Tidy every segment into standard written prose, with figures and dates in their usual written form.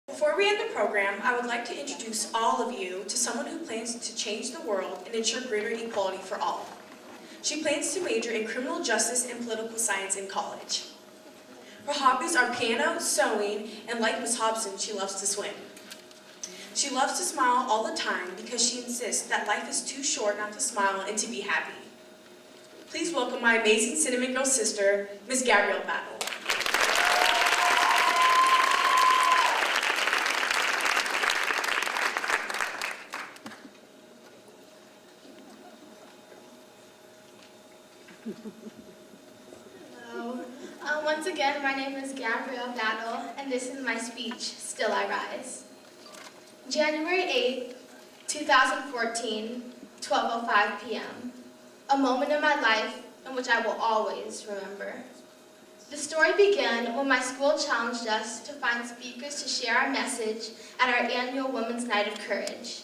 Before we end the program, I would like to introduce all of you to someone who plans to change the world and ensure greater equality for all. She plans to major in criminal justice and political science in college. Her hobbies are piano, sewing, and like Miss Hobson, she loves to swim. She loves to smile all the time because she insists that life is too short not to smile and to be happy. Please welcome my amazing Cinnamongirl sister, Miss Gabrielle Battle. Hello. Once again, my name is Gabrielle Battle, and this is my speech, Still I Rise. January 8th, 2014, 12:05 p.m. A moment in my life in which I will always remember. The story began when my school challenged us to find speakers to share our message at our annual Women's Night of Courage.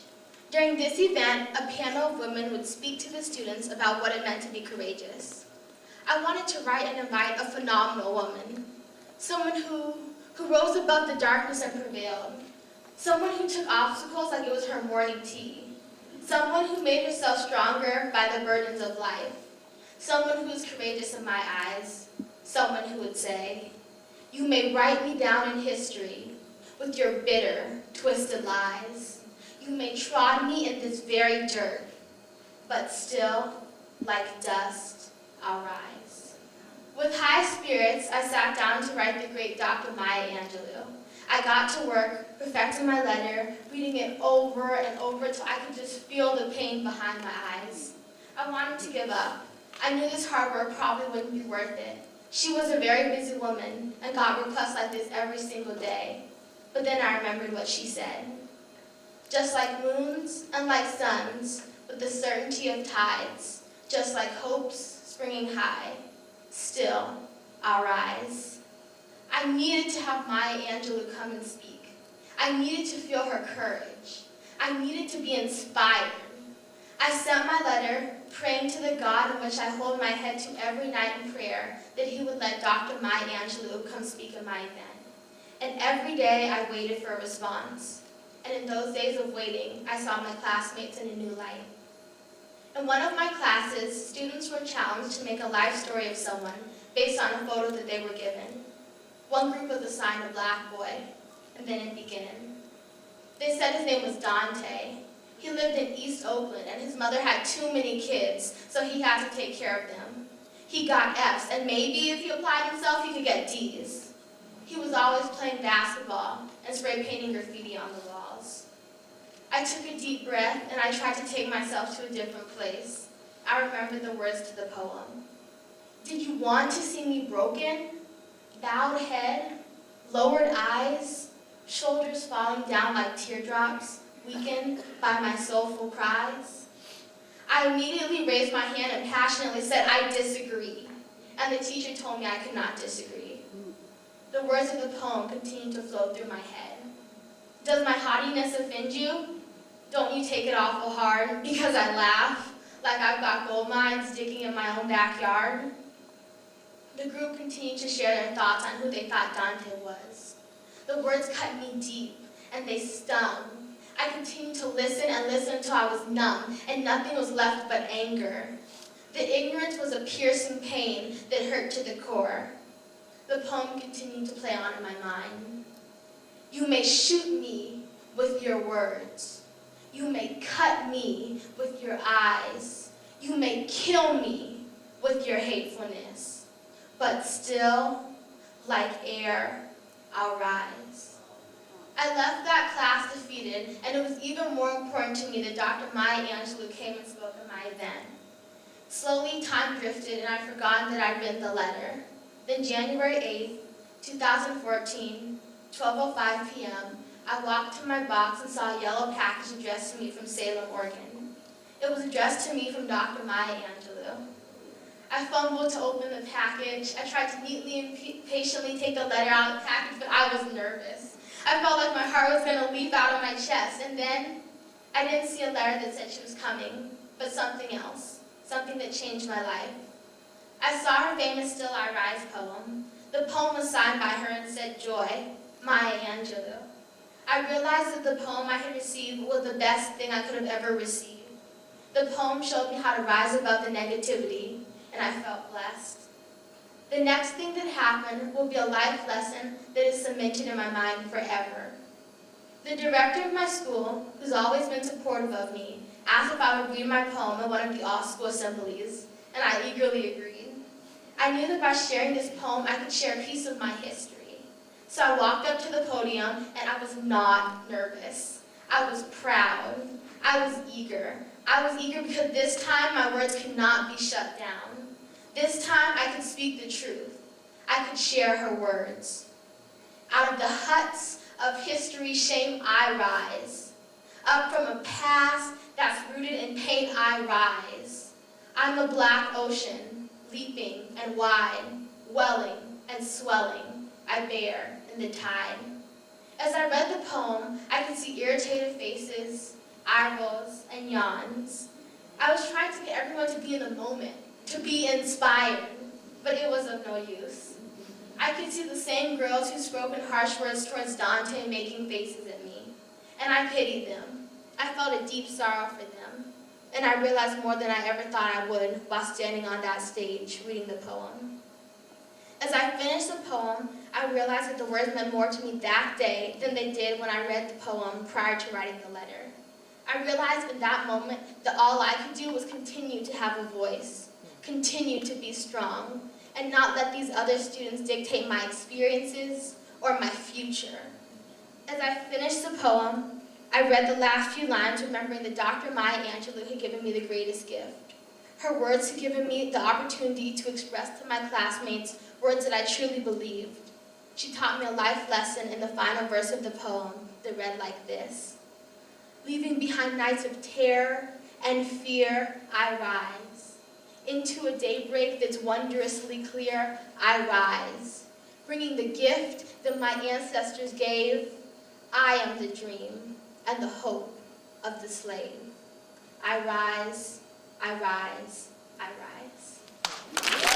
During this event, a panel of women would speak to the students about what it meant to be courageous. I wanted to write and invite a phenomenal woman, someone who rose above the darkness and prevailed, someone who took obstacles like it was her morning tea, someone who made herself stronger by the burdens of life, someone who is courageous in my eyes, someone who would say, "You may write me down in history with your bitter, twisted lies. You may trod me in this very dirt, but still, like dust, I'll rise." With high spirits, I sat down to write the great Dr. Angelou. I got to work, perfecting my letter, reading it over and over till I could just feel the pain behind my eyes. I wanted to give up. I knew this hard work probably wouldn't be worth it. She was a very busy woman and got requests like this every single day. But then I remembered what she said. Just like moons and like suns, with the certainty of tides, just like hopes springing high, still I'll rise. I needed to have Maya Angelou come and speak. I needed to feel her courage. I needed to be inspired. I sent my letter, praying to the God in which I hold my head to every night in prayer, that he would let Dr. Maya Angelou come speak at my event. And every day I waited for a response. And in those days of waiting, I saw my classmates in a new light. In one of my classes, students were challenged to make a life story of someone based on a photo that they were given. One group was assigned a black boy, and then it began. They said his name was Dante. He lived in East Oakland, and his mother had too many kids, so he had to take care of them. He got F's, and maybe if he applied himself, he could get D's. He was always playing basketball and spray painting graffiti on the walls. I took a deep breath, and I tried to take myself to a different place. I remembered the words to the poem. Did you want to see me broken? Bowed head, lowered eyes, shoulders falling down like teardrops, weakened by my soulful cries? I immediately raised my hand and passionately said, "I disagree." And the teacher told me I could not disagree. The words of the poem continued to flow through my head. Does my haughtiness offend you? Don't you take it awful hard because I laugh like I've got gold mines digging in my own backyard? The group continued to share their thoughts on who they thought Dante was. The words cut me deep, and they stung. I continued to listen and listen until I was numb, and nothing was left but anger. The ignorance was a piercing pain that hurt to the core. The poem continued to play on in my mind. You may shoot me with your words. You may cut me with your eyes. You may kill me with your hatefulness. But still, like air, I'll rise. I left that class defeated, and it was even more important to me that Dr. Maya Angelou came and spoke at my event. Slowly, time drifted, and I'd forgotten that I'd written the letter. Then January 8th, 2014, 12:05 p.m., I walked to my box and saw a yellow package addressed to me from Salem, Oregon. It was addressed to me from Dr. Maya Angelou. I fumbled to open the package. I tried to neatly and patiently take the letter out of the package, but I was nervous. I felt like my heart was going to leap out of my chest, and then I didn't see a letter that said she was coming, but something else, something that changed my life. I saw her famous Still I Rise poem. The poem was signed by her and said, "Joy, Maya Angelou." I realized that the poem I had received was the best thing I could have ever received. The poem showed me how to rise above the negativity, and I felt blessed. The next thing that happened will be a life lesson that is cemented in my mind forever. The director of my school, who's always been supportive of me, asked if I would read my poem at one of the all-school assemblies, and I eagerly agreed. I knew that by sharing this poem, I could share a piece of my history. So I walked up to the podium, and I was not nervous. I was proud. I was eager. I was eager because this time my words could not be shut down. This time I could speak the truth. I could share her words. Out of the huts of history, shame, I rise. Up from a past that's rooted in pain, I rise. I'm a black ocean, leaping and wide, welling and swelling, I bear in the tide. As I read the poem, I could see irritated faces, eye rolls, and yawns. I was trying to get everyone to be in the moment, to be inspired, but it was of no use. I could see the same girls who spoke in harsh words towards Dante making faces at me, and I pitied them. I felt a deep sorrow for them, and I realized more than I ever thought I would while standing on that stage reading the poem. As I finished the poem, I realized that the words meant more to me that day than they did when I read the poem prior to writing the letter. I realized in that moment that all I could do was continue to have a voice, continue to be strong, and not let these other students dictate my experiences or my future. As I finished the poem, I read the last few lines remembering that Dr. Angelou had given me the greatest gift. Her words had given me the opportunity to express to my classmates words that I truly believed. She taught me a life lesson in the final verse of the poem that read like this. Leaving behind nights of terror and fear, I rise. Into a daybreak that's wondrously clear, I rise. Bringing the gift that my ancestors gave, I am the dream and the hope of the slave. I rise, I rise, I rise.